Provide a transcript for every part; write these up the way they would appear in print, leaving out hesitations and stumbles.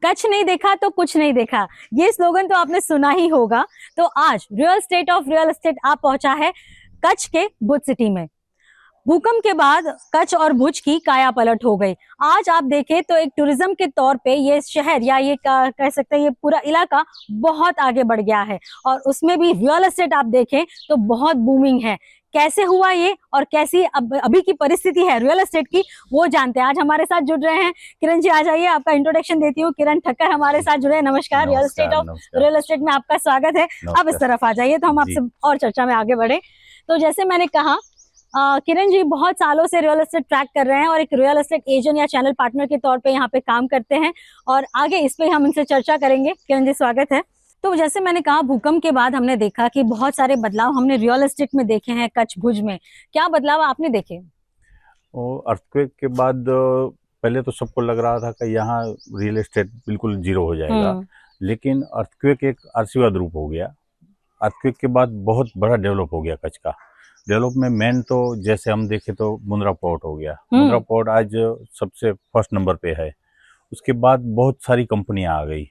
कच्छ नहीं देखा तो कुछ नहीं देखा, ये स्लोगन तो आपने सुना ही होगा। तो आज रियल एस्टेट आप पहुंचा है कच्छ के भुज सिटी में। भूकंप के बाद कच्छ और भुज की काया पलट हो गई। आज आप देखें तो एक टूरिज्म के तौर पे ये शहर या ये कह सकते हैं ये पूरा इलाका बहुत आगे बढ़ गया है, और उसमें भी रियल एस्टेट आप देखें तो बहुत बूमिंग है। कैसे हुआ ये और कैसी अभी की परिस्थिति है रियल एस्टेट की, वो जानते हैं। आज हमारे साथ जुड़ रहे हैं किरण जी, आ जाइए, आपका इंट्रोडक्शन देती हूँ। किरण ठक्कर हमारे साथ जुड़े हैं। नमस्कार, रियल एस्टेट में आपका स्वागत है। आप इस तरफ आ जाइए तो हम आपसे और चर्चा में आगे बढ़े। तो जैसे मैंने कहा, किरण जी बहुत सालों से रियल एस्टेट ट्रैक कर रहे हैं और एक रियल एस्टेट एजेंट या चैनल पार्टनर के तौर पे यहाँ पे काम करते हैं, और आगे इस पे हम इनसे चर्चा करेंगे। किरण जी स्वागत है। तो जैसे मैंने कहा, भूकंप के बाद हमने देखा कि बहुत सारे बदलाव हमने रियल एस्टेट में देखे हैं कच्छ भुज में। क्या बदलाव आपने देखे? अर्थक्वेक के बाद पहले तो सबको लग रहा था कि यहाँ रियल एस्टेट बिल्कुल जीरो हो जाएगा, लेकिन अर्थक्वेक एक आशीर्वाद रूप हो गया। अर्थक्वेक के बाद बहुत बड़ा डेवलप हो गया कच्छ का। डेवलप में मेन तो जैसे हम देखें तो मुंद्रा पोर्ट हो गया। मुंद्रा पोर्ट आज सबसे फर्स्ट नंबर पे है। उसके बाद बहुत सारी कंपनियां आ गई।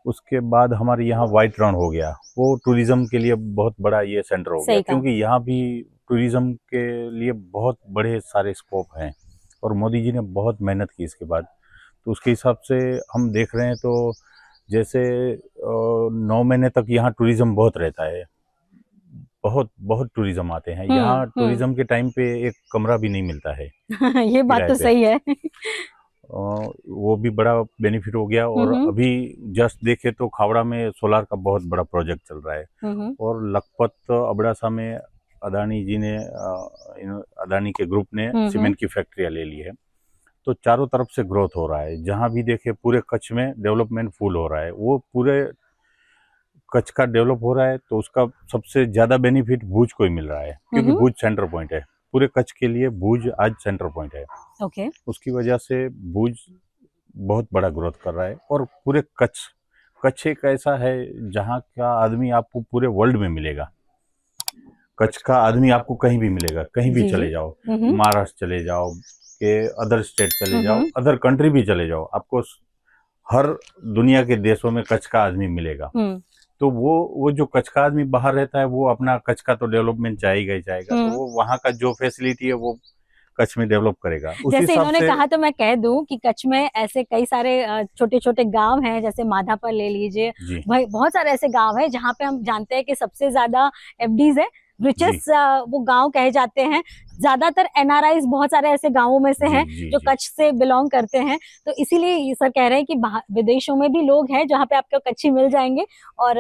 उसके बाद हमारे यहाँ व्हाइट रन हो गया, वो टूरिज्म के लिए बहुत बड़ा ये सेंटर हो गया, क्योंकि यहाँ भी टूरिज्म के लिए बहुत बड़े सारे स्कोप हैं और मोदी जी ने बहुत मेहनत की इसके बाद। तो उसके हिसाब से हम देख रहे हैं तो जैसे 9 महीने तक यहाँ टूरिज्म बहुत रहता है। बहुत बहुत टूरिज्म आते हैं यहाँ। टूरिज्म के टाइम पे एक कमरा भी नहीं मिलता है। ये बात तो सही है। वो भी बड़ा बेनिफिट हो गया। और अभी जस्ट देखे तो खावड़ा में सोलार का बहुत बड़ा प्रोजेक्ट चल रहा है, और लखपत अबड़ासा में अदानी जी ने अदानी के ग्रुप ने सीमेंट की फैक्ट्रियां ले ली है। तो चारों तरफ से ग्रोथ हो रहा है। जहां भी देखे पूरे कच्छ में डेवलपमेंट फुल हो रहा है। वो पूरे कच्छ का डेवलप हो रहा है तो उसका सबसे ज्यादा बेनिफिट भुज को ही मिल रहा है, क्योंकि भुज सेंटर पॉइंट है पूरे कच्छ के लिए। भुज आज सेंटर पॉइंट है। उसकी वजह से भुज बहुत बड़ा ग्रोथ कर रहा है। और पूरे कच्छ एक ऐसा है जहाँ का आदमी आपको पूरे वर्ल्ड में मिलेगा। कच्छ का आदमी आपको कहीं भी मिलेगा, कहीं भी चले जाओ, महाराष्ट्र चले जाओ के अदर स्टेट चले जाओ, अदर कंट्री भी चले जाओ, आपको हर दुनिया के देशों में कच्छ का आदमी मिलेगा। तो वो जो कच्छ का आदमी बाहर रहता है वो अपना कच्छ का तो डेवलपमेंट चाहेगा ही चाहेगा। तो वो वहाँ का जो फैसिलिटी है वो कच्छ में डेवलवप करेगा। जैसे इन्होंने कहा तो मैं कह दूं कि कच्छ में ऐसे कई सारे छोटे छोटे गांव हैं, जैसे माधापर ले लीजिए, भाई बहुत सारे ऐसे गांव हैं जहाँ पे हम जानते हैं कि सबसे ज्यादा एफडीज है, रिचेस्ट वो गांव कहे जाते हैं। ज्यादातर एनआरआईज बहुत सारे ऐसे गांवों में से हैं जो कच्छ से बिलोंग करते हैं। तो इसीलिए सर कह रहे हैं कि विदेशों में भी लोग हैं जहाँ पे आपको कच्छी मिल जाएंगे, और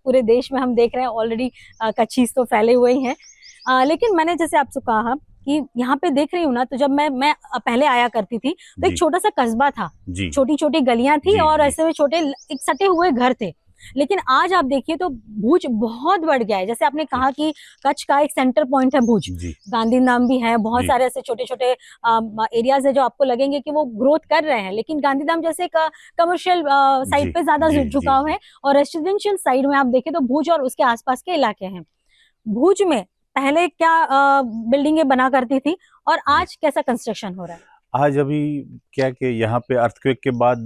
पूरे देश में हम देख रहे हैं ऑलरेडी कच्छी तो फैले हुए ही हैं। लेकिन मैंने जैसे आपसे कहा कि यहाँ पे देख रही हूँ ना, तो जब मैं पहले आया करती थी तो एक छोटा सा कस्बा था, छोटी छोटी गलियां थी और ऐसे में छोटे एक सटे हुए घर थे। लेकिन आज आप देखिए तो भुज बहुत बढ़ गया है। जैसे आपने कहा कि कच्छ का एक सेंटर पॉइंट है भुज, गांधीधाम भी है, बहुत सारे ऐसे छोटे छोटे एरियाज है जो आपको लगेंगे कि वो ग्रोथ कर रहे हैं। लेकिन गांधीधाम जैसे कमर्शियल साइड पे ज्यादा झुकाव है, और रेसिडेंशियल साइड में आप देखें तो भुज और उसके आसपास के इलाके हैं। भुज में पहले क्या बिल्डिंगे बना करती थी और आज कैसा कंस्ट्रक्शन हो रहा है? आज अभी क्या कि यहाँ पे अर्थक्वेक के बाद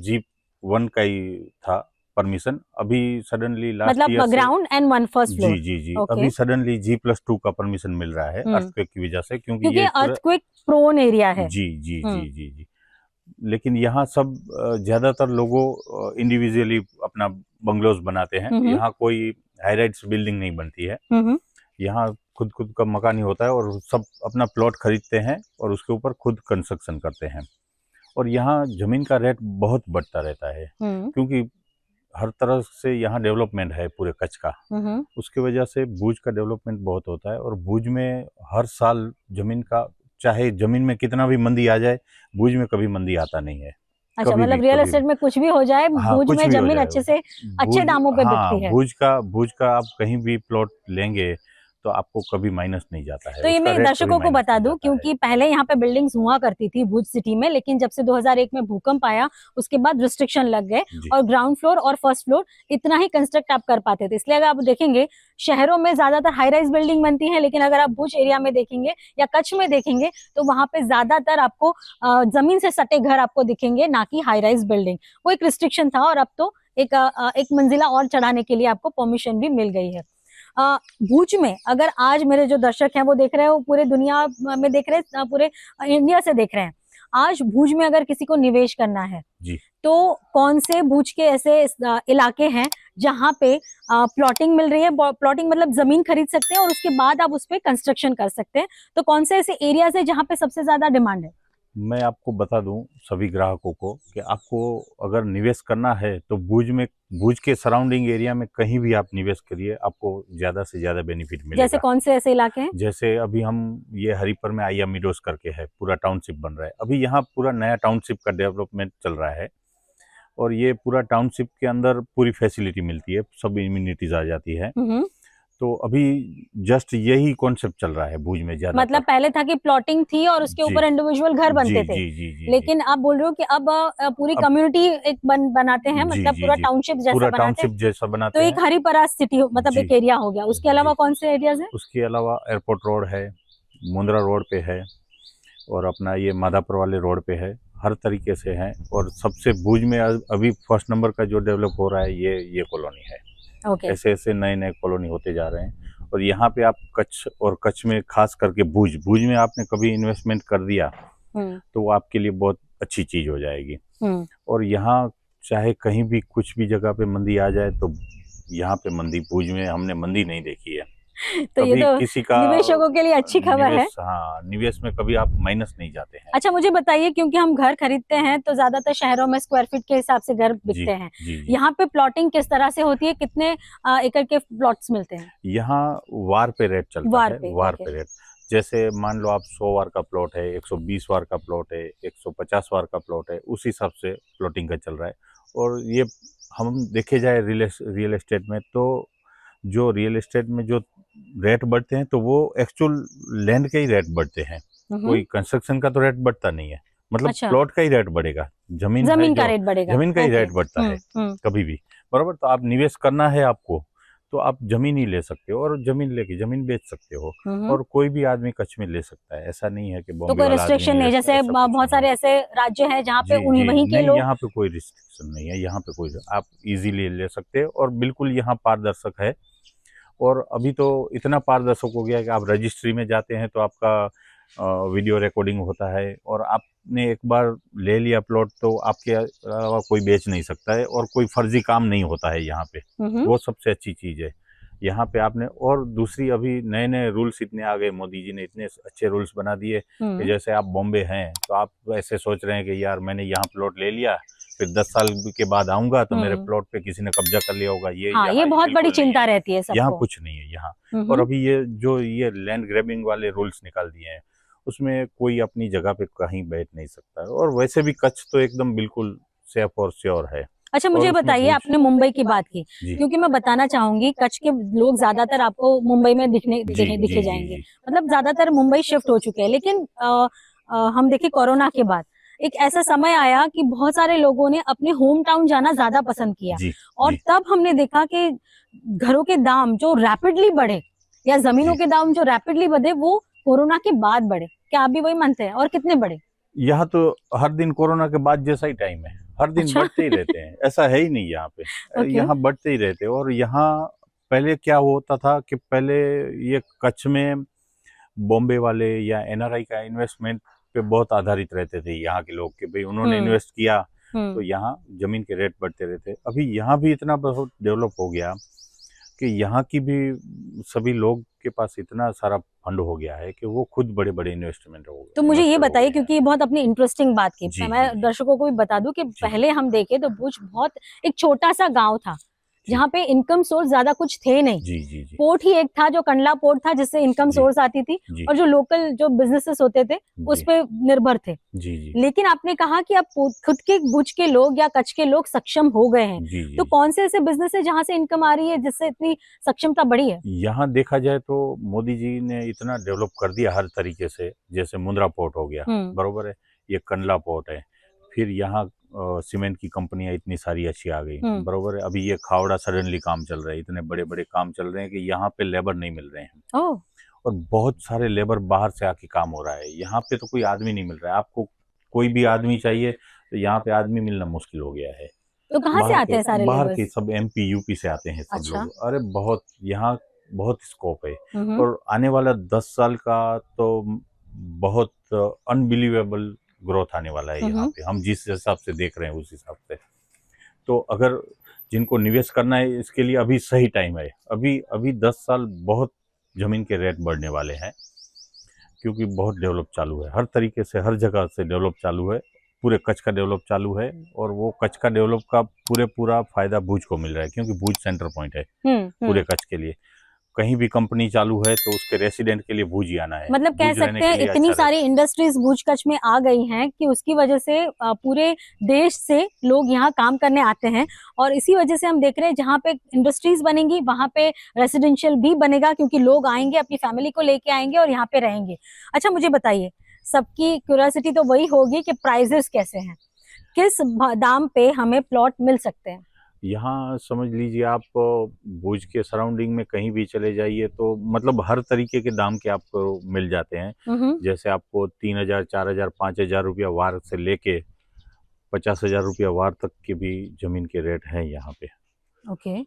G1 का ही था परमिशन। अभी suddenly last year ground and 1 first floor. जी अभी सडनली G+2 का परमिशन मिल रहा है अर्थक्वेक की वजह से, क्योंकि ये अर्थक्वेक प्रोन एरिया है। जी। लेकिन यहाँ सब ज्यादातर लोगों इंडिविजुअली अपना बंगलोज बनाते हैं। यहाँ कोई हाई राइज बिल्डिंग नहीं बनती है। यहाँ खुद का मकान ही होता है, और सब अपना प्लॉट खरीदते हैं और उसके ऊपर खुद कंस्ट्रक्शन करते हैं। और यहाँ जमीन का रेट बहुत बढ़ता रहता है, क्योंकि हर तरह से यहाँ डेवलपमेंट है पूरे कच्छ का। उसकी वजह से भुज का डेवलपमेंट बहुत होता है। और भुज में हर साल जमीन का, चाहे जमीन में कितना भी मंदी आ जाए, भुज में कभी मंदी आता नहीं है। अच्छा, मतलब रियल एस्टेट में कुछ भी हो जाए, भुज में जमीन अच्छे से अच्छे दामों पे बिकती है। भुज का आप कहीं भी प्लॉट लेंगे तो आपको कभी माइनस नहीं जाता है। तो ये उसका मैं रेट दर्शकों कभी को माइनस बता नहीं दूं, जाता है। क्योंकि पहले यहाँ पे बिल्डिंग्स हुआ करती थी भुज सिटी में, लेकिन जब से 2001 में भूकंप आया उसके बाद रिस्ट्रिक्शन लग गए जी और ग्राउंड फ्लोर और फर्स्ट फ्लोर इतना ही कंस्ट्रक्ट आप कर पाते थे। इसलिए अगर आप देखेंगे शहरों में ज्यादातर हाई राइज बिल्डिंग बनती है, लेकिन अगर आप भुज एरिया में देखेंगे या कच्छ में देखेंगे तो वहां पे ज्यादातर आपको जमीन से सटे घर आपको दिखेंगे, ना कि हाई राइज बिल्डिंग। वो एक रिस्ट्रिक्शन था और अब तो एक मंजिला और चढ़ाने के लिए आपको परमिशन भी मिल गई है। भुज में अगर आज मेरे जो दर्शक हैं वो देख रहे हैं, वो पूरे दुनिया में देख रहे हैं, पूरे इंडिया से देख रहे हैं, आज भुज में अगर किसी को निवेश करना है जी तो कौन से भुज के ऐसे इलाके हैं जहां पे प्लॉटिंग मिल रही है? प्लॉटिंग मतलब जमीन खरीद सकते हैं और उसके बाद आप उस पर कंस्ट्रक्शन कर सकते हैं। तो कौन से ऐसे एरियाज है जहां पे सबसे ज्यादा डिमांड है? मैं आपको बता दूं सभी ग्राहकों को कि आपको अगर निवेश करना है तो भुज के सराउंडिंग एरिया में कहीं भी आप निवेश करिए, आपको ज्यादा से ज्यादा बेनिफिट मिलेगा। जैसे कौन से ऐसे इलाके हैं? जैसे अभी हम ये हरिपर में आइया मीडोस करके है, पूरा टाउनशिप बन रहा है। अभी यहाँ पूरा नया टाउनशिप का डेवलपमेंट चल रहा है और ये पूरा टाउनशिप के अंदर पूरी फैसिलिटी मिलती है, सब इम्यूनिटीज आ जाती है। तो अभी जस्ट यही कॉन्सेप्ट चल रहा है भुज में ज्यादा। मतलब पहले था कि प्लॉटिंग थी और उसके ऊपर इंडिविजुअल घर बनते थे, लेकिन आप बोल रहे हो कि अब पूरी कम्युनिटी एक बनाते हैं, मतलब पूरा टाउनशिप जैसा बनाते हैं। तो एक हरिपरा सिटी मतलब एक एरिया हो गया। उसके अलावा कौन से एरियाज हैं? उसके अलावा एयरपोर्ट रोड है, मुंद्रा रोड पे है और अपना ये माधापुर वाले रोड पे है, हर तरीके से है। और सबसे भुज में अभी फर्स्ट नंबर का जो डेवलप हो रहा है ये कॉलोनी है। ऐसे ऐसे नए नए कॉलोनी होते जा रहे हैं। और यहाँ पे आप कच्छ में खास करके भुज में आपने कभी इन्वेस्टमेंट कर दिया तो वो आपके लिए बहुत अच्छी चीज हो जाएगी। और यहाँ चाहे कहीं भी कुछ भी जगह पे मंदी आ जाए तो यहाँ पे मंदी भुज में हमने मंदी नहीं देखी है। तो ये तो किसी का निवेशकों के लिए अच्छी खबर है। हाँ, निवेश में कभी आप माइनस नहीं जाते हैं। अच्छा, मुझे बताइए, क्योंकि हम घर खरीदते हैं तो ज्यादातर शहरों में स्क्वायर फीट के हिसाब से घर बिकते हैं, यहाँ पे प्लॉटिंग किस तरह से होती है? कितने एकड़ के प्लॉट्स मिलते हैं? यहाँ वार पे रेट चलता है, वार पे रेट। जैसे मान लो आप 100 वार का प्लॉट है, 120 वार का प्लॉट है, 150 वार का प्लॉट है, उस हिसाब से प्लॉटिंग का चल रहा है। और ये हम देखे जाए रियल एस्टेट में, तो जो रियल एस्टेट में जो रेट बढ़ते हैं तो वो एक्चुअल लैंड के ही रेट बढ़ते हैं, कोई कंस्ट्रक्शन का तो रेट बढ़ता नहीं है। मतलब प्लॉट का ही रेट बढ़ेगा, जमीन का रेट बढ़ेगा, जमीन का ही रेट बढ़ता है कभी भी, बराबर। तो आप निवेश करना है आपको तो आप जमीन ही ले सकते हो और जमीन लेके जमीन बेच सकते हो। और कोई भी आदमी कच्छ में ले सकता है, ऐसा नहीं है कि बॉम्बे तो कोई रिस्ट्रिक्शन नहीं? जैसे बहुत सारे ऐसे राज्य हैं जहाँ पे वहीं के लोग। यहाँ पे कोई रिस्ट्रिक्शन नहीं है, यहाँ पे कोई, आप इजीली ले सकते हैं और बिल्कुल यहाँ पारदर्शक है। और अभी तो इतना पारदर्शक हो गया है कि आप रजिस्ट्री में जाते हैं तो आपका वीडियो रिकॉर्डिंग होता है और आपने एक बार ले लिया प्लॉट तो आपके अलावा कोई बेच नहीं सकता है और कोई फर्जी काम नहीं होता है यहाँ पे। वो सबसे अच्छी चीज है यहाँ पे आपने। और दूसरी, अभी नए नए रूल्स इतने आ गए, मोदी जी ने इतने अच्छे रूल्स बना दिए कि जैसे आप बॉम्बे हैं तो आप ऐसे सोच रहे हैं कि यार मैंने यहाँ प्लॉट ले लिया, फिर 10 साल के बाद आऊंगा तो मेरे प्लॉट पे किसी ने कब्जा कर लिया होगा। ये बहुत बड़ी चिंता रहती है सबको। यहाँ कुछ नहीं है यहाँ। और अभी ये लैंड ग्रैबिंग वाले रूल्स निकाल दिए हैं, उसमें कोई अपनी जगह पे कहीं बैठ नहीं सकता है। और वैसे भी कच्छ तो एकदम बिल्कुल सेफ और श्योर है। अच्छा, मुझे बताइए, आपने मुंबई की बात की, क्योंकि मैं बताना चाहूंगी कच्छ के लोग ज्यादातर आपको मुंबई में दिखे जाएंगे, मतलब ज्यादातर मुंबई शिफ्ट हो चुके हैं। लेकिन हम देखे कोरोना के बाद एक ऐसा समय आया कि बहुत सारे लोगों ने अपने होम टाउन जाना ज्यादा पसंद किया और तब हमने देखा कि घरों के दाम जो रैपिडली बढ़े या जमीनों के दाम जो रैपिडली बढ़े वो कोरोना के बाद बढ़े। क्या आप भी वही मानते हैं? और कितने बढ़े? यहाँ तो हर दिन कोरोना के बाद जैसा ही टाइम है, हर दिन बढ़ते ही रहते हैं, ऐसा है ही नहीं यहाँ पे। यहाँ बढ़ते ही रहते हैं। और यहाँ पहले क्या होता था कि पहले ये कच्छ में बॉम्बे वाले या NRI का इन्वेस्टमेंट पे बहुत आधारित रहते थे यहाँ के लोग, कि भाई उन्होंने इन्वेस्ट किया तो यहाँ जमीन के रेट बढ़ते रहते। अभी यहाँ भी इतना बहुत डेवलप हो गया कि यहाँ की भी सभी लोग के पास इतना सारा फंड हो गया है कि वो खुद बड़े बड़े इन्वेस्टमेंट हो गए। तो मुझे ये बताइए, क्योंकि ये बहुत अपनी इंटरेस्टिंग बात की, मैं दर्शकों को भी बता दूं कि पहले हम देखें तो भुज बहुत एक छोटा सा गांव था, जहाँ पे इनकम सोर्स ज्यादा कुछ थे नहीं। जी जी जी पोर्ट ही एक था जो कंडला पोर्ट था जिससे इनकम जी, सोर्स आती थी, जी और जो लोकल जो बिजनेसेस होते थे उस जी पे निर्भर थे। जी जी लेकिन आपने कहा कि अब खुद के भुज के लोग या कच्छ के लोग सक्षम हो गए हैं, जी तो जी। कौन से ऐसे बिजनेस है जहां से इनकम आ रही है जिससे इतनी सक्षमता बढ़ी है? यहाँ देखा जाए तो मोदी जी ने इतना डेवलप कर दिया हर तरीके से, जैसे मुंद्रा पोर्ट हो गया, हम्म बरोबर है, ये कंडला पोर्ट है, फिर यहाँ सीमेंट की कंपनियां इतनी सारी अच्छी आ गई, हम्म बरोबर है, अभी ये खावड़ा सडनली काम चल रहे हैं, इतने बड़े बड़े काम चल रहे हैं कि यहाँ पे लेबर नहीं मिल रहे हैं, ओह, और बहुत सारे लेबर बाहर से आके काम हो रहा है, यहाँ पे तो कोई आदमी नहीं मिल रहा है, आपको कोई भी आदमी चाहिए तो यहाँ पे आदमी मिलना मुश्किल हो गया है। तो कहाँ से आते हैं सारे बाहर के लेबर्स? सब एमपी यूपी से आते हैं सब अच्छा। लोग, अरे बहुत यहाँ बहुत स्कोप है, हम्म और आने वाला 10 साल का तो बहुत अनबिलीवेबल ग्रोथ आने वाला है यहाँ हम्म पे, हम जिस हिसाब से देख रहे हैं उस हिसाब से। तो अगर जिनको निवेश करना है इसके लिए अभी सही टाइम है, अभी अभी 10 साल बहुत जमीन के रेट बढ़ने वाले हैं, क्योंकि बहुत डेवलप चालू है, हर तरीके से हर जगह से डेवलप चालू है, पूरे कच्छ का डेवलप चालू है, और वो कच्छ का डेवलप का पूरा फायदा भुज को मिल रहा है, क्योंकि भुज सेंटर पॉइंट है पूरे कच्छ के लिए। कहीं भी कंपनी चालू है तो उसके रेसिडेंट के लिए भुज ही आना है, मतलब कह भुज रहने सकते हैं के लिए इतनी अच्छा सारी रहता इंडस्ट्रीज भुज कच्छ में आ गई हैं कि उसकी वजह से पूरे देश से लोग यहाँ काम करने आते हैं, और इसी वजह से हम देख रहे हैं जहाँ पे इंडस्ट्रीज बनेंगी वहां पे रेसिडेंशियल भी बनेगा, क्योंकि लोग आएंगे अपनी फैमिली को लेके आएंगे और यहाँ पे रहेंगे। अच्छा, मुझे बताइए, सबकी क्यूरियोसिटी तो वही होगी कि प्राइजेस कैसे हैं, किस दाम पे हमें प्लॉट मिल सकते हैं? यहाँ समझ लीजिए आप भुज के सराउंडिंग में कहीं भी चले जाइए तो मतलब हर तरीके के दाम के आपको मिल जाते हैं, जैसे आपको 3,000 4,000 5,000 रुपया वार से लेके 50,000 रुपया वार तक के भी जमीन के रेट हैं यहाँ पे। ओके।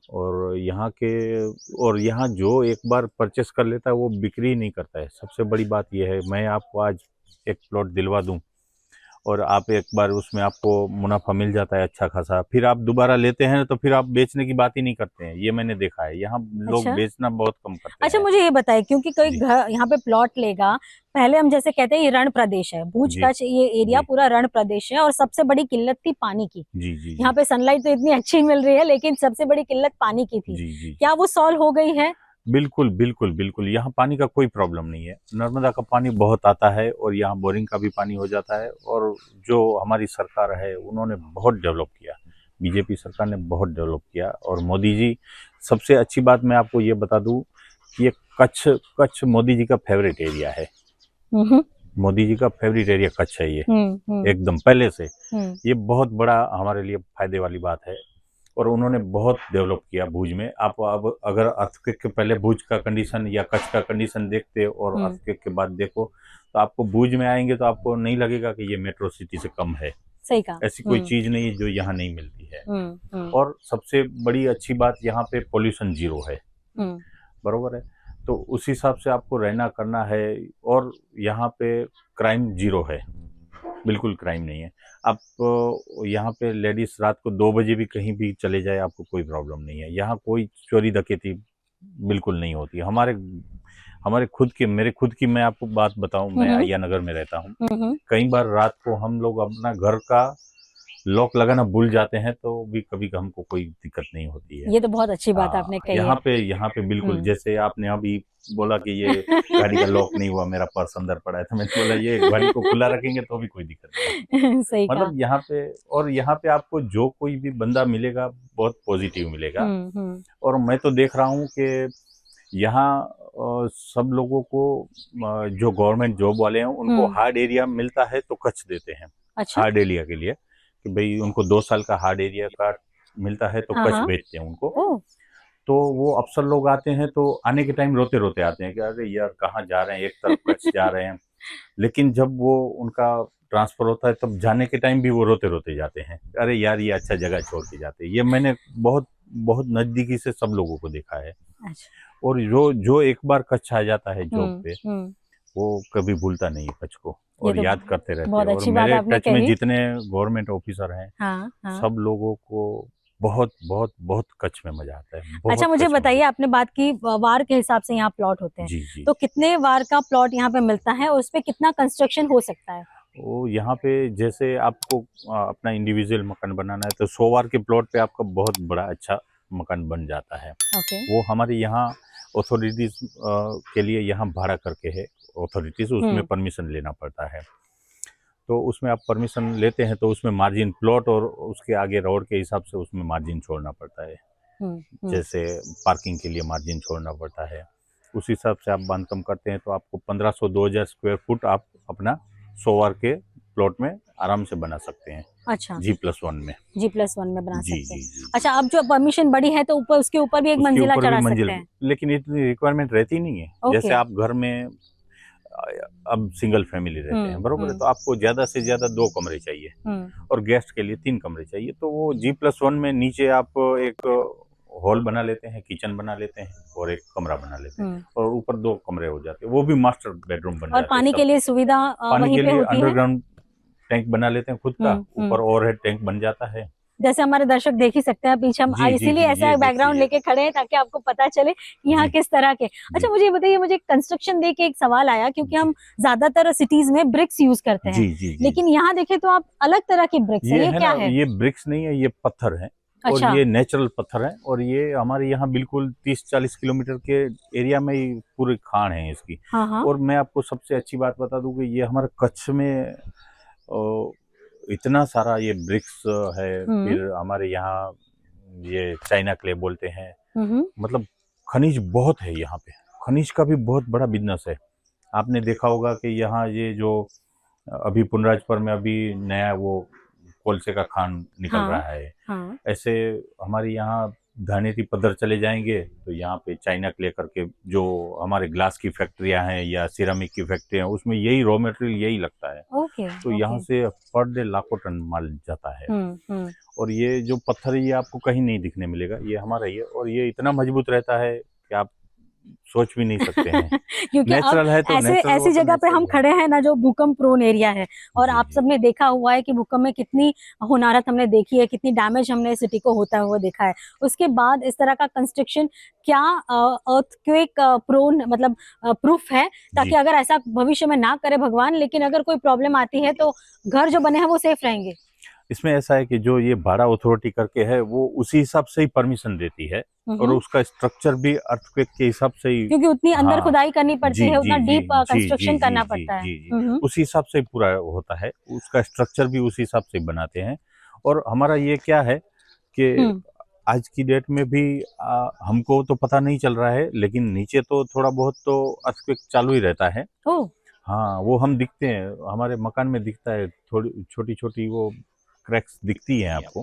और यहाँ जो एक बार परचेस कर लेता है वो बिक्री नहीं करता है, सबसे बड़ी बात यह है। मैं आपको आज एक प्लॉट दिलवा दूं और आप एक बार उसमें आपको मुनाफा मिल जाता है अच्छा खासा, फिर आप दोबारा लेते हैं तो फिर आप बेचने की बात ही नहीं करते हैं, ये मैंने देखा है, यहाँ लोग अच्छा, बेचना बहुत कम करते अच्छा, हैं। मुझे ये बताइए, क्योंकि कोई जी घर यहाँ पे प्लॉट लेगा, पहले हम जैसे कहते हैं ये रण प्रदेश है, भुज जी कच्छ ये एरिया जी पूरा रण प्रदेश है, और सबसे बड़ी किल्लत थी पानी की। जी जी यहाँ जी पे सनलाइट तो इतनी अच्छी मिल रही है, लेकिन सबसे बड़ी किल्लत पानी की थी। जी जी क्या वो सॉल्व हो गई है? बिल्कुल बिल्कुल बिल्कुल, यहाँ पानी का कोई प्रॉब्लम नहीं है, नर्मदा का पानी बहुत आता है और यहाँ बोरिंग का भी पानी हो जाता है, और जो हमारी सरकार है उन्होंने बहुत डेवलप किया, बीजेपी सरकार ने बहुत डेवलप किया, और मोदी जी, सबसे अच्छी बात मैं आपको ये बता दूं कि ये कच्छ कच्छ मोदी जी का फेवरेट एरिया है, हम्म मोदी जी का फेवरेट एरिया कच्छ है ये, हम्म एकदम पहले से। हम्म ये बहुत बड़ा हमारे लिए फायदे वाली बात है, और उन्होंने बहुत डेवलप किया भुज में। आप अब अगर अर्थक्वेक के पहले भुज का कंडीशन या कच्छ का कंडीशन देखते और हम्म, अर्थक्वेक के बाद देखो, तो आपको भुज में आएंगे तो आपको नहीं लगेगा कि ये मेट्रो सिटी से कम है, सही कहा। ऐसी कोई चीज नहीं है जो यहाँ नहीं मिलती है। हम्म और सबसे बड़ी अच्छी बात, यहाँ पे पोल्यूशन जीरो है, हम्म बरोबर है, तो उस हिसाब से आपको रहना करना है, और यहाँ पे क्राइम जीरो है, बिल्कुल क्राइम नहीं है। आप यहाँ पे लेडीज रात को 2 बजे भी कहीं भी चले जाए आपको कोई प्रॉब्लम नहीं है, यहाँ कोई चोरी डकैती बिल्कुल नहीं होती। हमारे खुद के मेरे खुद की मैं आपको बात बताऊं, मैं हम्म अय्या नगर में रहता हूँ, हम्म कई बार रात को हम लोग अपना घर का लॉक लगाना भूल जाते हैं तो भी कभी हमको कोई दिक्कत नहीं होती है। ये तो बहुत अच्छी बात हाँ, आपने कही है। यहाँ पे बिल्कुल, हम्म जैसे आपने अभी बोला कि ये गाड़ी का लॉक नहीं हुआ, मेरा पर्स अंदर पड़ा है, तो मैंने बोला ये गाड़ी को खुला रखेंगे तो भी कोई दिक्कत नहीं। सही कहा। मतलब यहाँ पे आपको जो कोई भी बंदा मिलेगा बहुत पॉजिटिव मिलेगा, और मैं तो देख रहा हूँ कि यहाँ सब लोगों को जो गवर्नमेंट जॉब वाले हैं उनको हार्ड एरिया मिलता है तो कच्छ देते हैं। अच्छा। हार्ड एरिया के लिए कि भाई उनको 2 साल का हार्ड एरिया का मिलता है तो हाँ कच्छ हाँ। भेजते हैं उनको। ओह, तो वो अफसर लोग आते हैं तो आने के टाइम रोते रोते आते हैं कि अरे यार कहाँ जा रहे हैं, एक तरफ कच्छ जा रहे हैं, लेकिन जब वो उनका ट्रांसफर होता है तब जाने के टाइम भी वो रोते रोते जाते हैं, अरे यार ये अच्छा जगह छोड़ के जाते हैं। ये मैंने बहुत बहुत नजदीकी से सब लोगों को देखा है। अच्छा। और जो एक बार कच्छ आ जाता है जॉब पे, हम्म, वो कभी भूलता नहीं है कच्छ को, ये और तो याद करते रहते हैं। बहुत और अच्छी बात मेरे आपने टच में कही। जितने गवर्नमेंट ऑफिसर हैं, हाँ हाँ। सब लोगों को बहुत बहुत बहुत कच्छ में मजा आता है, बहुत अच्छा, मुझे कच्छ में बताइए, मजा। आपने बात की वार के हिसाब से यहाँ प्लॉट होते हैं, जी जी। तो कितने वार का प्लॉट यहाँ पे मिलता है और उस पे कितना कंस्ट्रक्शन हो सकता है? वो यहाँ पे जैसे आपको अपना इंडिविजुअल मकान बनाना है तो 100 वार के प्लॉट पे आपका बहुत बड़ा अच्छा मकान बन जाता है। ओके। वो हमारे यहाँ अथॉरिटीज के लिए यहाँ भाड़ा करके है अथॉरिटीज, उसमें परमिशन लेना पड़ता है। तो उसमें आप परमिशन लेते हैं तो उसमें मार्जिन प्लॉट और उसके आगे रोड के हिसाब से उसमें मार्जिन छोड़ना पड़ता है। जैसे पार्किंग के लिए मार्जिन छोड़ना पड़ता है, उस हिसाब से आप बांधकाम करते हैं तो आपको 1500-2000 स्क्वायर फुट आप अपना 100 वार के प्लॉट में आराम से बना सकते हैं। अच्छा, G+1 में। G+1 में बना जी सकते हैं। जी। अच्छा, अब जो परमिशन बड़ी है तो ऊपर उसके ऊपर भी एक उसके मंजिला ऊपर भी चढ़ा मंजिल, सकते हैं। लेकिन इतनी रिक्वायरमेंट रहती नहीं है। ओके। जैसे आप घर में अब सिंगल फैमिली रहते हैं, बरोबर है, तो आपको ज्यादा से ज्यादा 2 कमरे चाहिए और गेस्ट के लिए 3 कमरे चाहिए। तो वो G+1 में नीचे आप एक हॉल बना लेते हैं, किचन बना लेते हैं और एक कमरा बना लेते हैं और ऊपर 2 कमरे हो जाते हैं, वो भी मास्टर बेडरूम बन और जाते हैं। पानी के लिए सुविधा पानी वहीं के पे लिए होती है। अंडरग्राउंड टैंक बना लेते हैं खुद का, ऊपर ओवरहेड टैंक बन जाता है। जैसे हमारे दर्शक देख ही सकते हैं पीछे, हम इसीलिए ऐसा बैकग्राउंड लेके खड़े हैं ताकि आपको पता चले कि यहाँ किस तरह के। अच्छा, मुझे बताइए, मुझे कंस्ट्रक्शन देख के एक सवाल आया, क्योंकि हम ज्यादातर सिटीज में ब्रिक्स यूज करते हैं, लेकिन यहाँ देखें तो आप अलग तरह की ब्रिक्स है, ये क्या है? ये ब्रिक्स नहीं है, ये पत्थर है। अच्छा। और ये नेचुरल पत्थर है और ये हमारे यहाँ बिल्कुल 30-40 किलोमीटर के एरिया में ही पूरी खान है इसकी। और मैं आपको सबसे अच्छी बात बता दूं कि ये हमारे कच्छ में इतना सारा ये ब्रिक्स है। फिर हमारे यहाँ ये चाइना क्ले बोलते हैं, मतलब खनिज बहुत है यहाँ पे। खनिज का भी बहुत बड़ा बिजनेस है। आपने देखा होगा कि यहाँ ये जो अभी पुनराजपुर में अभी नया वो कोलसे का खान निकल रहा है। ऐसे हमारे यहाँ धानेरी पद्धर चले जाएंगे तो यहाँ पे चाइना क्ले करके जो हमारे ग्लास की फैक्ट्रियां हैं या सिरामिक की फैक्ट्रियां, उसमें यही रॉ मटेरियल यही लगता है। तो यहाँ से पर डे लाखों टन माल जाता है। और ये जो पत्थर है ये आपको कहीं नहीं दिखने मिलेगा, ये हमारा ही है और ये इतना मजबूत रहता है कि आप सोच भी नहीं सकते हैं। क्योंकि नेचुरल है तो ऐसी जगह पे हम खड़े हैं ना जो भूकंप प्रोन एरिया है, और आप सबने देखा हुआ है कि भूकंप में कितनी होनारत हमने देखी है, कितनी डैमेज हमने सिटी को होता हुआ देखा है। उसके बाद इस तरह का कंस्ट्रक्शन क्या अर्थक्वेक प्रोन मतलब प्रूफ है, ताकि अगर ऐसा भविष्य में ना करे भगवान, लेकिन अगर कोई प्रॉब्लम आती है तो घर जो बने हैं वो सेफ रहेंगे। इसमें ऐसा है कि जो ये भाड़ा अथॉरिटी करके है वो उसी हिसाब से ही परमिशन देती है और उसका स्ट्रक्चर भी अर्थक्वेक के हिसाब से ही, क्योंकि उतनी अंदर खुदाई करनी पड़ती है, उतना डीप कंस्ट्रक्शन करना पड़ता है। उसी हिसाब से पूरा होता है, उसका स्ट्रक्चर भी उसी हिसाब से बनाते हैं। और हमारा ये क्या है कि आज की डेट में भी हमको तो पता नहीं चल रहा है, लेकिन नीचे तो थोड़ा बहुत तो अर्थक्वेक चालू ही रहता है। हाँ, वो हम दिखते हैं, हमारे मकान में दिखता है, थोड़ी छोटी छोटी वो क्रैक्स दिखती हैं आपको।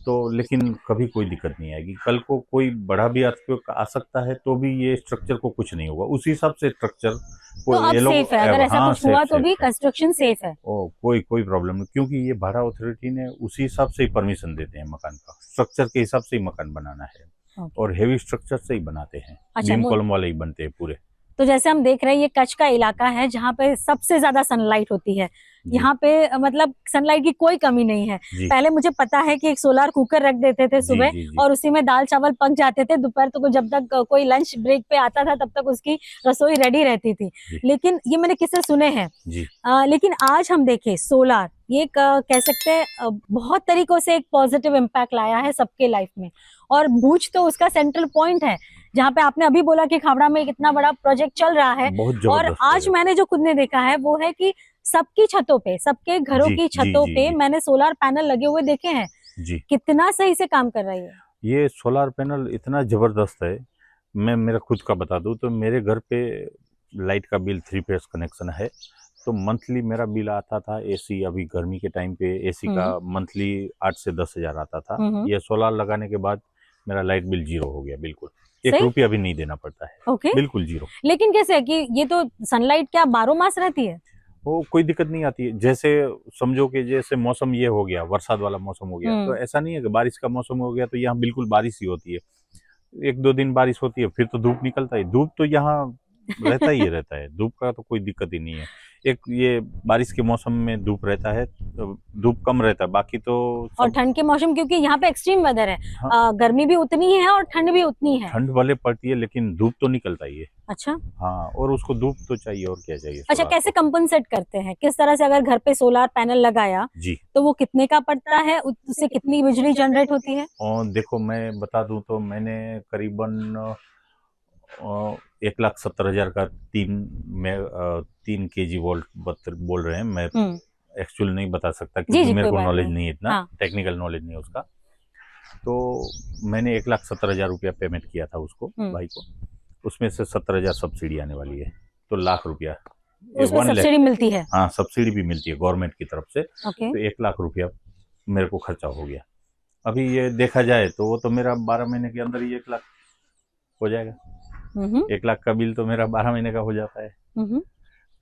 तो लेकिन कभी कोई दिक्कत नहीं आएगी। कल को कोई बड़ा भी अर्थक्वेक आ सकता है तो भी ये स्ट्रक्चर को कुछ नहीं होगा, उसी हिसाब से स्ट्रक्चर तो अब सेफ है, अगर ऐसा कुछ हुआ तो भी कंस्ट्रक्शन सेफ है। कोई प्रॉब्लम नहीं, क्योंकि ये भाड़ा अथॉरिटी ने उसी हिसाब से ही परमिशन देते हैं मकान का, स्ट्रक्चर के हिसाब से ही मकान बनाना है और हेवी स्ट्रक्चर से ही बनाते हैं। बीम कॉलम वाले ही बनते हैं पूरे। तो जैसे हम देख रहे हैं ये कच्छ का इलाका है जहाँ पे सबसे ज्यादा सनलाइट होती है। यहाँ पे मतलब सनलाइट की कोई कमी नहीं है। पहले मुझे पता है कि एक सोलार कुकर रख देते थे सुबह और उसी में दाल चावल पक जाते थे। दोपहर तो जब तक कोई लंच ब्रेक पे आता था तब तक उसकी रसोई रेडी रहती थी। लेकिन ये मैंने किससे सुने हैं। लेकिन आज हम देखें सोलार, ये कह सकते हैं बहुत तरीकों से एक पॉजिटिव इम्पैक्ट लाया है सबके लाइफ में। और भूज तो उसका सेंट्रल पॉइंट है जहाँ पे आपने अभी बोला कि खावड़ा में एक इतना बड़ा प्रोजेक्ट चल रहा है। और आज मैंने जो खुद ने देखा है वो है कि सबकी छतों पे, सबके घरों की छतों पे मैंने सोलार पैनल लगे हुए देखे हैं। कितना सही से काम कर रही है ये सोलार पैनल, इतना जबरदस्त है। मैं मेरा खुद का बता दूं तो मेरे घर पे लाइट का बिल 3 फेज कनेक्शन है, तो मंथली मेरा बिल आता था एसी, अभी गर्मी के टाइम पे एसी का मंथली 8 से 10 हजार आता था। ये सोलार लगाने के बाद मेरा लाइट बिल 0 हो गया, बिल्कुल 1 रुपया भी नहीं देना पड़ता है। बिल्कुल 0। लेकिन कैसे है कि ये तो सनलाइट क्या 12 मास रहती है? वो कोई दिक्कत नहीं आती है। जैसे समझो कि जैसे मौसम ये हो गया, बरसात वाला मौसम हो गया, तो ऐसा नहीं है कि बारिश का मौसम हो गया तो यहाँ बिल्कुल बारिश ही होती है। 1-2 दिन बारिश होती है, फिर तो धूप निकलता है। धूप तो यहाँ रहता ही रहता है, धूप का तो कोई दिक्कत ही नहीं है। एक ये बारिश के मौसम में धूप रहता है, तो धूप कम रहता है, बाकी तो और ठंड के मौसम, क्योंकि यहाँ पे एक्सट्रीम वेदर है। हाँ, गर्मी भी उतनी है और ठंड भी उतनी है। ठंड भले पड़ती है लेकिन धूप तो निकलता ही है। अच्छा। हाँ, और उसको धूप तो चाहिए, और क्या चाहिए। अच्छा, सोलार कैसे को। कंपनसेट करते हैं, किस तरह से अगर घर पे सोलार पैनल लगाया जी, तो वो कितने का पड़ता है, उससे कितनी बिजली जनरेट होती है? और देखो मैं बता दूं तो मैंने करीबन 1,70,000 का 3 kg वोल्ट बोल रहे हैं। मैं एक्चुअल नहीं बता सकता जी क्योंकि जी, मेरे कोई को बात नॉलेज नहीं। नहीं है इतना, हाँ। टेक्निकल नॉलेज नहीं है उसका। तो मैंने 1,70,000 रुपया पेमेंट किया था उसको, भाई को। उसमें से 70,000 सब्सिडी आने वाली है, तो ₹1,00,000 उसमें 1 लाख। सब्सिडी मिलती है? हाँ, सब्सिडी भी मिलती है गवर्नमेंट की तरफ से। ओके। तो ₹1,00,000 मेरे को खर्चा हो गया। अभी ये देखा जाए तो वो तो मेरा 12 महीने के अंदर ही 1,00,000 हो जाएगा। 1,00,000 का बिल तो मेरा 12 महीने का हो जाता है।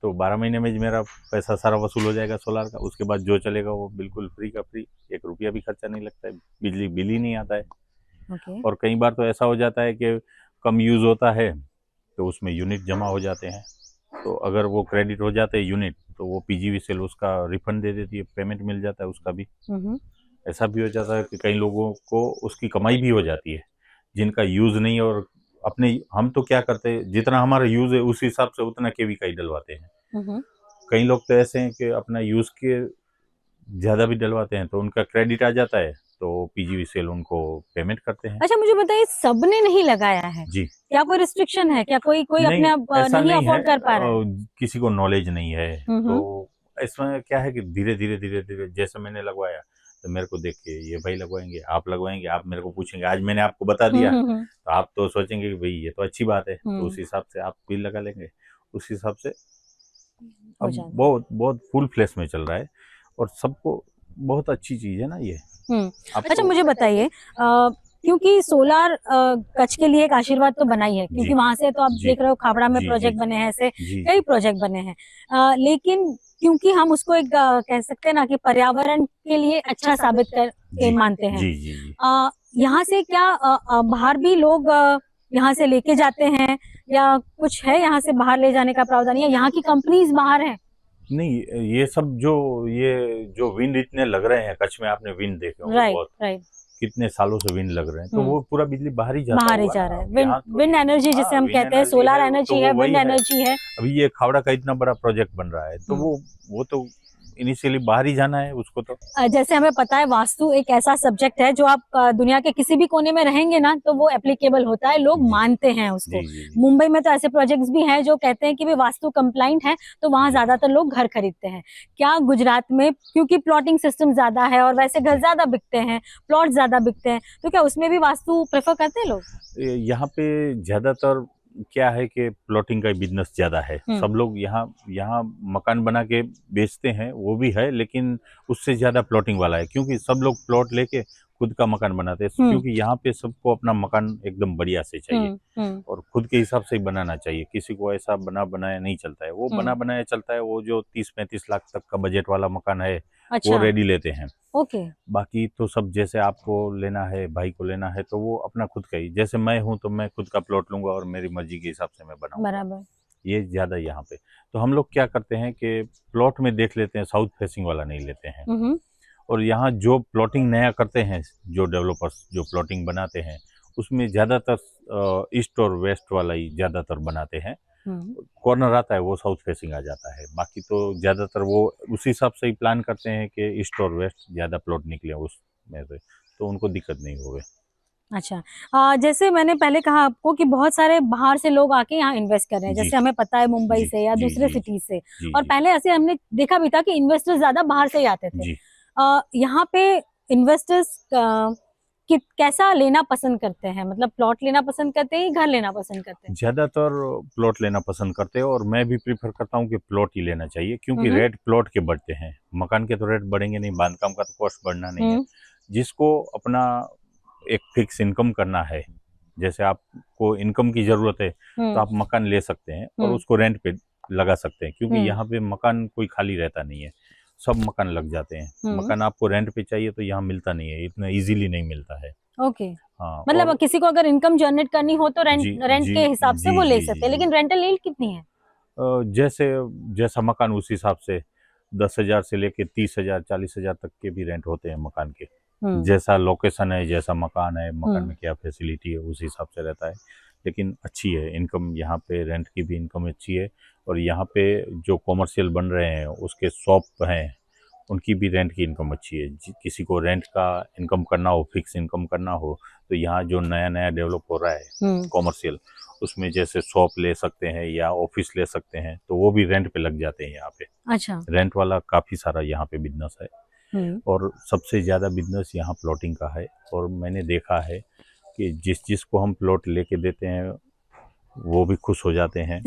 तो 12 महीने में मेरा पैसा सारा वसूल हो जाएगा सोलार का। उसके बाद जो चलेगा वो बिल्कुल फ्री का फ्री, ₹1 भी खर्चा नहीं लगता है, बिजली बिल ही नहीं आता है। ओके। और कई बार तो ऐसा हो जाता है कि कम यूज होता है तो उसमें यूनिट जमा हो जाते हैं, तो अगर वो क्रेडिट हो जाते हैं यूनिट तो वो पीजीवीसीएल उसका रिफंड दे देती है, पेमेंट मिल जाता है उसका भी। ऐसा भी हो जाता है कि कई लोगों को उसकी कमाई भी हो जाती है जिनका यूज नहीं है। और अपने हम तो क्या करते हैं, जितना हमारा यूज है उस हिसाब से उतना केवी का ही डलवाते हैं। कई लोग तो ऐसे हैं कि अपना यूज के ज्यादा भी डलवाते हैं, तो उनका क्रेडिट आ जाता है तो पीजीवीसीएल उनको पेमेंट करते हैं। अच्छा, मुझे बताइए, सबने नहीं लगाया है जी, क्या? कोई रिस्ट्रिक्शन है क्या? कोई कोई नहीं, अपने आप ऐसा नहीं नहीं है। अफोर्ड कर पा रहा है? किसी को नॉलेज नहीं है, तो इसमें क्या है कि धीरे धीरे धीरे धीरे जैसे मैंने लगवाया तो मेरे को देख के ये भाई लगवाएंगे, आप लगवाएंगे, आप मेरे को पूछेंगे, आज मैंने आपको बता दिया तो आप तो सोचेंगे कि भाई ये तो अच्छी बात है, तो उस हिसाब से आप भी लगा लेंगे। उस हिसाब से अब बहुत बहुत फुल फ्लैश में चल रहा है और सबको बहुत अच्छी चीज है ना ये। अच्छा, मुझे बताइए, क्योंकि सोलार कच्छ के लिए एक आशीर्वाद तो बना ही है, क्योंकि वहां से तो आप देख रहे हो खावड़ा में प्रोजेक्ट बने हैं, ऐसे कई प्रोजेक्ट बने हैं। लेकिन क्योंकि हम उसको एक कह सकते हैं ना कि पर्यावरण के लिए अच्छा साबित कर के मानते हैं, यहाँ से क्या बाहर भी लोग यहाँ से लेके जाते हैं, या कुछ है यहाँ से बाहर ले जाने का प्रावधान, या यहाँ की कंपनीज बाहर है? नहीं, ये सब जो विंड इतने लग रहे हैं कच्छ में, आपने विंड देखे होंगे, राइट, कितने सालों से विंड लग रहे हैं, तो वो पूरा बिजली बाहर ही जा रहा है। विंड एनर्जी जिसे हम कहते हैं, सोलार एनर्जी है, विंड एनर्जी है। अभी ये खावड़ा का इतना बड़ा प्रोजेक्ट बन रहा है, तो वो तो इनिशियली बाहर ही जाना है उसको। तो जैसे हमें पता है, वास्तु एक ऐसा सब्जेक्ट है जो आप दुनिया के किसी भी कोने में रहेंगे ना तो वो एप्लीकेबल होता है, लोग मानते हैं उसको। मुंबई में तो ऐसे प्रोजेक्ट्स भी हैं जो कहते हैं कि वे वास्तु कंप्लाइंट है, तो वहां ज्यादातर लोग घर खरीदते हैं। क्या गुजरात में, क्योंकि प्लॉटिंग सिस्टम ज्यादा है और वैसे घर ज्यादा बिकते हैं, प्लॉट ज्यादा बिकते हैं, तो क्या उसमें भी वास्तु प्रेफर करते हैं लोग? यहाँ पे ज्यादातर क्या है कि प्लॉटिंग का बिजनेस ज्यादा है। सब लोग यहाँ मकान बना के बेचते हैं, वो भी है, लेकिन उससे ज्यादा प्लॉटिंग वाला है, क्योंकि सब लोग प्लॉट लेके खुद का मकान बनाते हैं। क्योंकि यहाँ पे सबको अपना मकान एकदम बढ़िया से चाहिए और खुद के हिसाब से ही बनाना चाहिए। किसी को ऐसा बनाया नहीं चलता है, वो बनाया चलता है। वो जो 30-35 लाख तक का बजट वाला मकान है, वो रेडी लेते हैं। ओके। बाकी तो सब जैसे आपको लेना है, भाई को लेना है, तो वो अपना खुद का ही, जैसे मैं हूँ तो मैं खुद का प्लॉट लूंगा और मेरी मर्जी के हिसाब से मैं बनाऊंगा। बराबर। ये ज्यादा यहाँ पे तो हम लोग क्या करते हैं कि प्लॉट में देख लेते हैं, साउथ फेसिंग वाला नहीं लेते हैं। और यहाँ जो प्लॉटिंग नया करते हैं, जो डेवलपर्स जो प्लॉटिंग बनाते हैं, उसमें ज्यादातर ईस्ट और वेस्ट वाला ही ज्यादातर बनाते हैं। कॉर्नर आता है वो साउथ फेसिंग आ जाता है। बाकी तो ज्यादातर वो उसी हिसाब से ही प्लान करते हैं कि ईस्ट और वेस्ट ज्यादा प्लॉट निकले उसमें से, तो उनको दिक्कत नहीं होगी। अच्छा, जैसे मैंने पहले कहा आपको कि बहुत सारे बाहर से लोग आके यहाँ इन्वेस्ट कर रहे हैं, जैसे हमें पता है मुंबई से या दूसरे सिटीज से, और पहले ऐसे हमने देखा भी था कि इन्वेस्टर्स ज्यादा बाहर से ही आते थे। यहाँ पे इन्वेस्टर्स कैसा लेना पसंद करते हैं? मतलब प्लॉट लेना पसंद करते हैं, घर लेना पसंद करते हैं? ज्यादातर प्लॉट लेना पसंद करते हैं, और मैं भी प्रीफर करता हूँ कि प्लॉट ही लेना चाहिए, क्योंकि रेट प्लॉट के बढ़ते हैं, मकान के तो रेट बढ़ेंगे नहीं, बांधकाम का तो कॉस्ट बढ़ना नहीं है। जिसको अपना एक फिक्स इनकम करना है, जैसे आपको इनकम की जरूरत है तो आप मकान ले सकते हैं और उसको रेंट पे लगा सकते हैं, क्योंकि यहाँ पे मकान कोई खाली रहता नहीं है, सब मकान लग जाते हैं। मकान आपको रेंट पे चाहिए तो यहाँ मिलता नहीं है, इतना इजीली नहीं मिलता है। ओके। हाँ, मतलब किसी को अगर इनकम जनरेट करनी हो तो रेंट के हिसाब से वो ले सकते हैं, लेकिन रेंटल यील्ड कितनी है? जैसे जैसा मकान उस हिसाब से 10,000 से लेके 30,000 40,000 तक के भी रेंट होते हैं मकान के। जैसा लोकेशन है, जैसा मकान है, मकान में क्या फैसिलिटी है, उस हिसाब से रहता है। लेकिन अच्छी है इनकम यहाँ पे, रेंट की भी इनकम अच्छी है। और यहाँ पे जो कॉमर्शियल बन रहे हैं उसके शॉप हैं, उनकी भी रेंट की इनकम अच्छी है। किसी को रेंट का इनकम करना हो, फिक्स इनकम करना हो, तो यहाँ जो नया नया डेवलप हो रहा है कॉमर्शियल, उसमें जैसे शॉप ले सकते हैं या ऑफिस ले सकते हैं, तो वो भी रेंट पे लग जाते हैं यहाँ पे। अच्छा। रेंट वाला काफी सारा यहाँ पे बिजनेस है। और सबसे ज्यादा बिजनेस यहाँ प्लॉटिंग का है। और मैंने देखा है कि जिस को हम प्लॉट लेके देते हैं वो भी खुश हो जाते हैं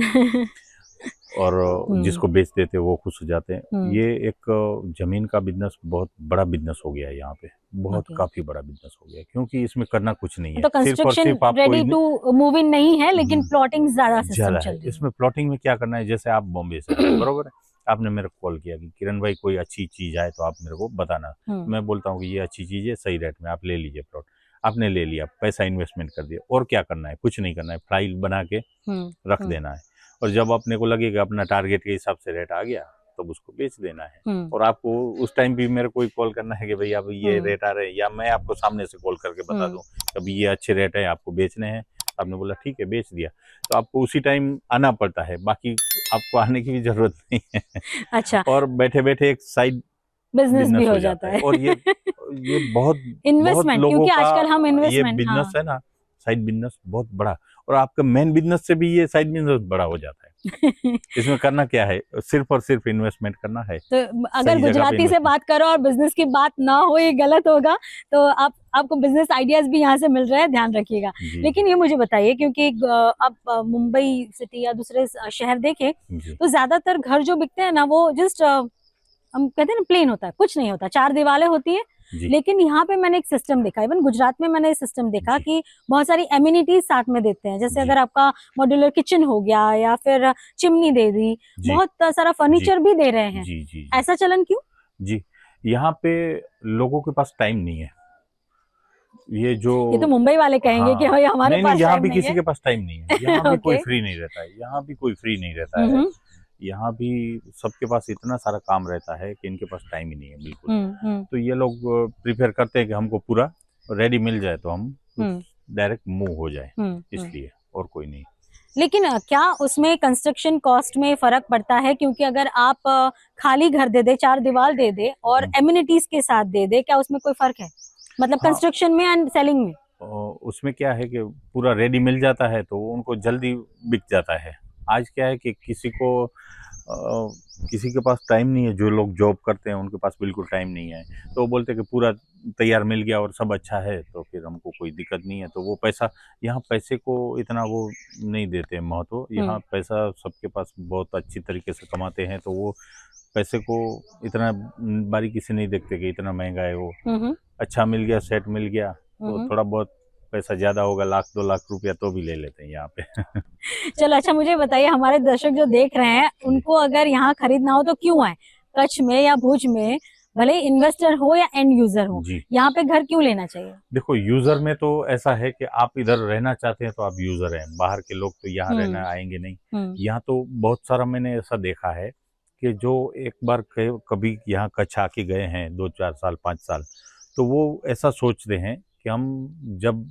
और जिसको बेच देते हैं वो खुश हो जाते हैं। ये एक जमीन का बिजनेस बहुत बड़ा बिजनेस हो गया है यहाँ पे, बहुत काफी बड़ा बिजनेस हो गया है, क्योंकि इसमें करना कुछ नहीं है। तो construction ready to move in नहीं है, लेकिन प्लॉटिंग ज्यादा सिस्टम चल रही है। इसमें प्लॉटिंग में क्या करना है, जैसे आप बॉम्बे से बरोबर है, आपने मेरे को कॉल किया कि किरण भाई कोई अच्छी चीज आए तो आप मेरे को बताना। मैं बोलता हूँ कि ये अच्छी चीज है, सही रेट में आप ले लीजिए प्लॉट। आपने ले लिया, पैसा इन्वेस्टमेंट कर दिया, और क्या करना है, कुछ नहीं करना है, फाइल बना के रख देना है। और जब अपने को लगेगा अपना टारगेट के हिसाब से रेट आ गया तब उसको बेच देना है। और आपको उस टाइम भी मेरे को कॉल करना है कि भाई अब ये रेट आ रहे हैं, या मैं आपको सामने से कॉल करके बता दूं अभी ये अच्छे रेट है, आपको बेचने हैं। आपने बोला ठीक है बेच दिया, तो आपको उसी टाइम आना पड़ता है, बाकी आपको आने की भी जरूरत नहीं है। अच्छा। और बैठे बैठे एक साइड बिजनेस भी हो जाता है। और ये बहुत इन्वेस्टमेंट, क्योंकि आजकल हम इन्वेस्टमेंट, ये बिजनेस है ना, साइड बिजनेस बहुत बड़ा, और आपका मेन बिजनेस से भी ये साइड बिजनेस बड़ा हो जाता है। इसमें करना क्या है, सिर्फ और सिर्फ इन्वेस्टमेंट करना है। तो अगर गुजराती से बात करो और बिजनेस की बात ना हो, ये गलत होगा। तो आपको बिजनेस आइडियाज भी यहाँ से मिल रहे हैं, ध्यान रखिएगा। लेकिन ये मुझे बताइए, क्योंकि आप मुंबई सिटी या दूसरे शहर देखें तो ज्यादातर घर जो बिकते हैं ना, वो जस्ट हम कहते हैं ना प्लेन होता है, कुछ नहीं होता, चार दीवारें होती है। लेकिन यहाँ पे मैंने एक सिस्टम देखा, इवन गुजरात में मैंने सिस्टम देखा कि बहुत सारी एमिनिटीज साथ में देते हैं। जैसे अगर आपका मॉड्यूलर किचन हो गया या फिर चिमनी दे दी, बहुत सारा फर्नीचर भी दे रहे हैं। ऐसा चलन क्यों? जी, यहाँ पे लोगों के पास टाइम नहीं है। ये तो मुंबई वाले कहेंगे कि भाई हमारे पास यहाँ भी किसी के पास टाइम नहीं है। यहाँ भी कोई फ्री नहीं रहता है, यहाँ भी कोई फ्री नहीं रहता है। यहाँ भी सबके पास इतना सारा काम रहता है कि इनके पास टाइम ही नहीं है बिल्कुल। तो ये लोग प्रिफेयर करते हैं कि हमको पूरा रेडी मिल जाए तो हम डायरेक्ट मूव हो जाए, इसलिए, और कोई नहीं। लेकिन क्या उसमें कंस्ट्रक्शन कॉस्ट में फर्क पड़ता है? क्योंकि अगर आप खाली घर दे दे, चार दीवार दे दे और एमिनिटीज के साथ दे दे, क्या उसमें कोई फर्क है, मतलब कंस्ट्रक्शन में एंड सेलिंग में? उसमें क्या है कि पूरा रेडी मिल जाता है तो उनको जल्दी बिक जाता है। आज क्या है कि किसी के पास टाइम नहीं है, जो लोग जॉब करते हैं उनके पास बिल्कुल टाइम नहीं है, तो वो बोलते हैं कि पूरा तैयार मिल गया और सब अच्छा है तो फिर हमको कोई दिक्कत नहीं है। तो वो पैसा, यहाँ पैसे को इतना वो नहीं देते महत्व। यहाँ पैसा सबके पास बहुत अच्छी तरीके से कमाते हैं, तो वो पैसे को इतना बारीकी से नहीं देखते कि इतना महंगा है। वो अच्छा मिल गया, सेट मिल गया, तो थोड़ा बहुत पैसा ज्यादा होगा, 1-2 लाख रुपया तो भी ले लेते हैं यहाँ पे। चलो अच्छा, मुझे बताइए, हमारे दर्शक जो देख रहे हैं उनको अगर यहाँ खरीदना हो तो क्यों आए? कच्छ में या भुज में, भले इन्वेस्टर हो या एंड यूजर हो, यहाँ पे घर क्यों लेना चाहिए? देखो, यूजर में तो ऐसा है कि आप इधर रहना चाहते हैं तो आप यूजर हैं, बाहर के लोग तो यहाँ रहना आएंगे नहीं। यहाँ तो बहुत सारा मैंने ऐसा देखा है कि जो एक बार कभी यहाँ कच्छ आके गए हैं 2-4 साल 5 साल, तो वो ऐसा सोचते हैं कि हम जब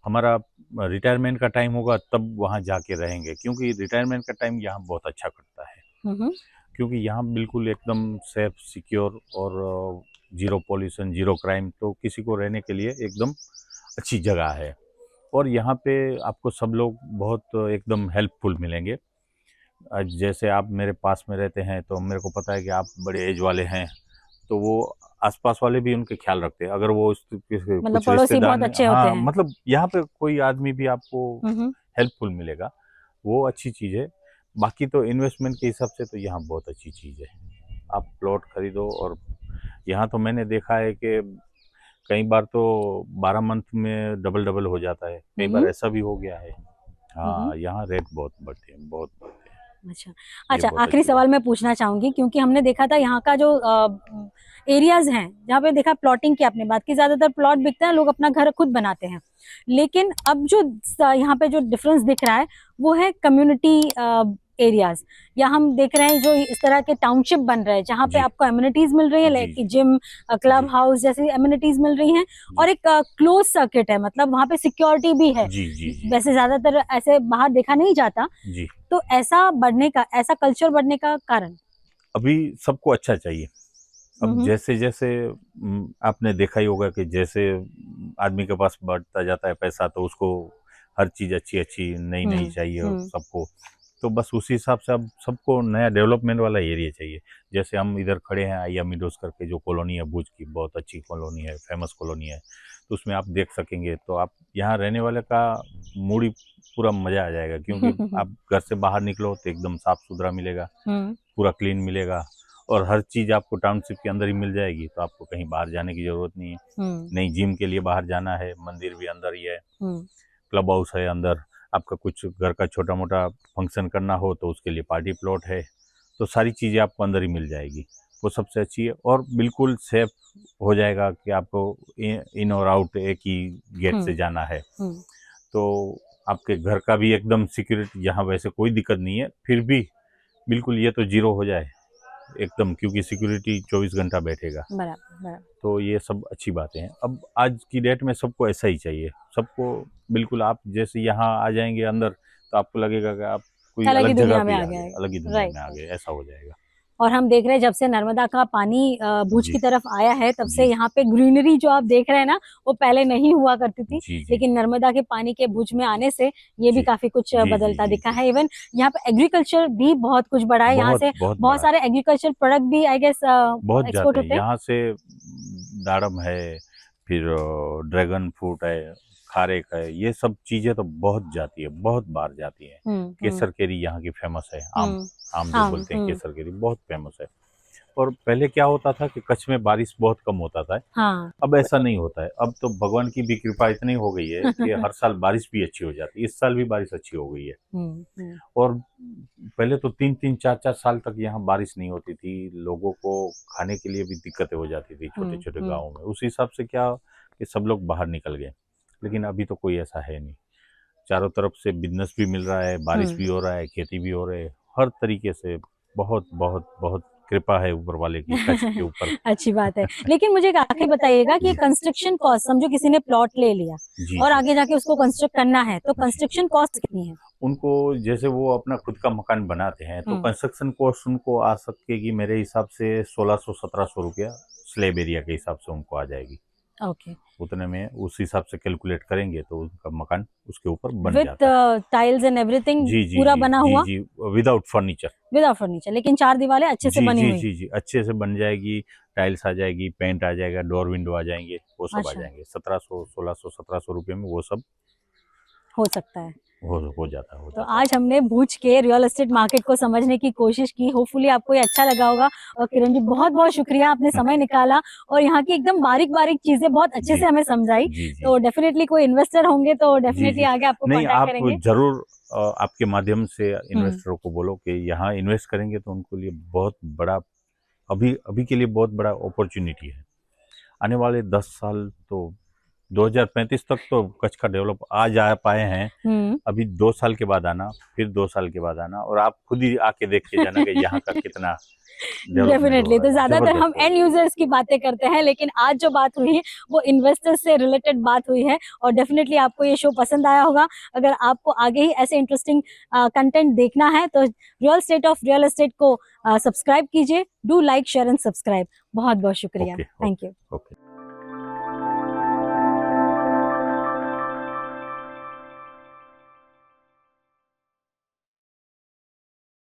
हमारा रिटायरमेंट का टाइम होगा तब वहाँ जाके रहेंगे, क्योंकि रिटायरमेंट का टाइम यहाँ बहुत अच्छा कटता है। क्योंकि यहाँ बिल्कुल एकदम सेफ, सिक्योर और जीरो पॉल्यूशन, जीरो क्राइम, तो किसी को रहने के लिए एकदम अच्छी जगह है। और यहाँ पे आपको सब लोग बहुत एकदम हेल्पफुल मिलेंगे। जैसे आप मेरे पास में रहते हैं तो मेरे को पता है कि आप बड़े एज वाले हैं, तो वो आसपास वाले भी उनके ख्याल रखते हैं। अगर वो मतलब पड़ोसी बहुत अच्छे होते हैं। मतलब यहाँ पे कोई आदमी भी आपको हेल्पफुल मिलेगा, वो अच्छी चीज है। बाकी तो इन्वेस्टमेंट के हिसाब से तो यहाँ बहुत अच्छी चीज है। आप प्लॉट खरीदो, और यहाँ तो मैंने देखा है कि कई बार तो 12 मंथ में डबल हो जाता है, कई बार ऐसा भी हो गया है। हाँ, यहाँ रेट बहुत बढ़ते हैं, बहुत बढ़ते हैं। अच्छा, आखिरी सवाल मैं पूछना चाहूंगी, क्योंकि हमने देखा था यहाँ का जो एरियाज हैं जहाँ पे देखा प्लॉटिंग की आपने बात की, ज्यादातर प्लॉट बिकते हैं, लोग अपना घर खुद बनाते हैं। लेकिन अब जो यहाँ पे जो डिफरेंस दिख रहा है वो है कम्युनिटी एरियाज, या हम देख रहे हैं जो इस तरह के टाउनशिप बन रहे हैं जहाँ पे जी। आपको एमिनिटीज मिल रही है, जी, लाइक जिम, क्लब जी। हाउस जैसी एमिनिटीज मिल रही हैं, और एक क्लोज सर्किट है, मतलब वहाँ पे सिक्योरिटी भी है। जी जी जी वैसे ज्यादातर ऐसे बाहर देखा नहीं जाता, जी। तो ऐसा बढ़ने का, ऐसा कल्चर बढ़ने का कारण? अभी सबको अच्छा चाहिए। अब हम्म जैसे जैसे आपने देखा ही होगा कि जैसे आदमी के पास बढ़ता जाता है पैसा, तो उसको हर चीज अच्छी अच्छी नई नई चाहिए हम्म सबको। तो बस उसी हिसाब से अब सबको नया डेवलपमेंट वाला एरिया चाहिए। जैसे हम इधर खड़े हैं आइया मिडोस करके, जो कॉलोनी है भुज की, बहुत अच्छी कॉलोनी है, फेमस कॉलोनी है। तो उसमें आप देख सकेंगे, तो आप यहाँ रहने वाले का मूड ही पूरा मजा आ जाएगा, क्योंकि आप घर से बाहर निकलो तो एकदम साफ सुथरा मिलेगा, पूरा क्लीन मिलेगा, और हर चीज आपको टाउनशिप के अंदर ही मिल जाएगी। तो आपको कहीं बाहर जाने की जरूरत नहीं है। नहीं जिम के लिए बाहर जाना है, मंदिर भी अंदर ही है, क्लब हाउस है अंदर। आपका कुछ घर का छोटा मोटा फंक्शन करना हो तो उसके लिए पार्टी प्लॉट है। तो सारी चीज़ें आपको अंदर ही मिल जाएगी, वो सबसे अच्छी है। और बिल्कुल सेफ हो जाएगा कि आपको इन और आउट एक ही गेट से जाना है। तो आपके घर का भी एकदम सिक्योरिटी, यहाँ वैसे कोई दिक्कत नहीं है, फिर भी बिल्कुल ये तो जीरो हो जाए एकदम, क्योंकि सिक्योरिटी 24 घंटा बैठेगा। बराबर। तो ये सब अच्छी बातें हैं। अब आज की डेट में सबको ऐसा ही चाहिए, सबको बिल्कुल। आप जैसे यहाँ आ जाएंगे अंदर, तो आपको लगेगा कि आप कोई अलग ही अलग जगह दुनिया में पे आ आ गया गए, है। अलग ही दुनिया राइट। में आ गए, ऐसा हो जाएगा। और हम देख रहे हैं जब से नर्मदा का पानी भुज जी की तरफ आया है, तब से जी यहाँ पे ग्रीनरी जो आप देख रहे हैं ना, वो पहले नहीं हुआ करती थी। जी जी लेकिन नर्मदा के पानी के भुज में आने से ये भी जी काफी कुछ जी जी बदलता जी दिखा जी। है। इवन यहाँ पे एग्रीकल्चर भी बहुत कुछ बढ़ा है, यहाँ बहुत से बहुत बहुत बड़ा, सारे एग्रीकल्चर प्रोडक्ट भी आई गेस बहुत एक्सपोर्ट जाते हैं होते हैं। यहाँ से। दाड़म है, फिर ड्रैगन फ्रूट है, खारेक है, ये सब चीजें तो बहुत जाती है, बहुत बार जाती है। केसर केरी यहाँ की फेमस है, आम, आम जो बोलते हैं केसर केरी, बहुत फेमस है। और पहले क्या होता था कि कच्छ में बारिश बहुत कम होता था। हाँ। अब ऐसा नहीं होता है। अब तो भगवान की भी कृपा इतनी हो गई है कि हर साल बारिश भी अच्छी हो जाती है। इस साल भी बारिश अच्छी हो गई है। और पहले तो 3-3, 4-4 साल तक यहाँ बारिश नहीं होती थी, लोगों को खाने के लिए भी दिक्कतें हो जाती थी छोटे छोटे गाँवों में। उस हिसाब से क्या कि सब लोग बाहर निकल गए। लेकिन अभी तो कोई ऐसा है नहीं, चारों तरफ से बिजनेस भी मिल रहा है, बारिश भी हो रहा है, खेती भी हो रही है, हर तरीके से बहुत बहुत बहुत कृपा है ऊपर वाले की कच्छ के ऊपर। अच्छी बात है। लेकिन मुझे एक आखिर बताइएगा कि जी कंस्ट्रक्शन कॉस्ट, समझो किसी ने प्लॉट ले लिया जी और जी आगे जाके उसको कंस्ट्रक्ट करना है, तो जी। कंस्ट्रक्शन कॉस्ट कितनी है? उनको जैसे वो अपना खुद का मकान बनाते हैं, तो कंस्ट्रक्शन कॉस्ट उनको आ सकेगी मेरे हिसाब से 1600-1700 रुपया स्लैब एरिया के हिसाब से उनको आ जाएगी। ओके। उतने में उस हिसाब से कैलकुलेट करेंगे तो उनका मकान उसके ऊपर बन विद जाता है। टाइल्स एंड एवरीथिंग जी जी पूरा जी बना जी हुआ? जी, विदाउट फर्नीचर। विदाउट फर्नीचर, लेकिन 4 दीवारें अच्छे से जी बनी जी हुई? जी जी, अच्छे से बन जाएगी। टाइल्स आ जाएगी, पेंट आ जाएगा, डोर विंडो आ जाएंगे, वो सब आ अच्छा, जाएंगे। 1700, 1600, 1700 रुपये में वो सब हो सकता है। हो जाता है, हो तो जाता है। आज हमने भुज के रियल एस्टेट मार्केट को समझने की कोशिश की, होपफुली आपको ये अच्छा लगा होगा। और किरण जी बहुत बहुत शुक्रिया, आपने समय निकाला और यहाँ की एकदम बारीक बारिक चीजें बहुत अच्छे जी से हमें समझाई। जी जी तो डेफिनेटली कोई इन्वेस्टर होंगे तो जी डेफिनेटली जी। आगे आपको नहीं, कांटेक्ट आप करेंगे। जरूर आपके माध्यम से इन्वेस्टरों को बोलो कि यहाँ इन्वेस्ट करेंगे तो उनको लिए बहुत बड़ा, अभी अभी के लिए बहुत बड़ा अपॉर्चुनिटी है। आने वाले 10 साल तो 2035 तक तो कच्छ का डेवलप आ जा पाए हैं। अभी 2 साल के बाद आना, फिर 2 साल के बाद आना, और आप खुद ही आके देख के जाना कि यहाँ का कितना डेवलपमेंट हो डेफिनेटली। रहा तो है। ज्यादातर हम जबरदस्त हो एंड रहा यूजर्स की बातें करते हैं, लेकिन आज जो बात हुई है वो इन्वेस्टर्स से रिलेटेड बात हुई है। और डेफिनेटली आपको ये शो पसंद आया होगा। अगर आपको आगे ही ऐसे इंटरेस्टिंग कंटेंट देखना है तो रियल एस्टेट को सब्सक्राइब कीजिए। Do like, share and subscribe. बहुत बहुत है। शुक्रिया। Okay thank you. Okay okay.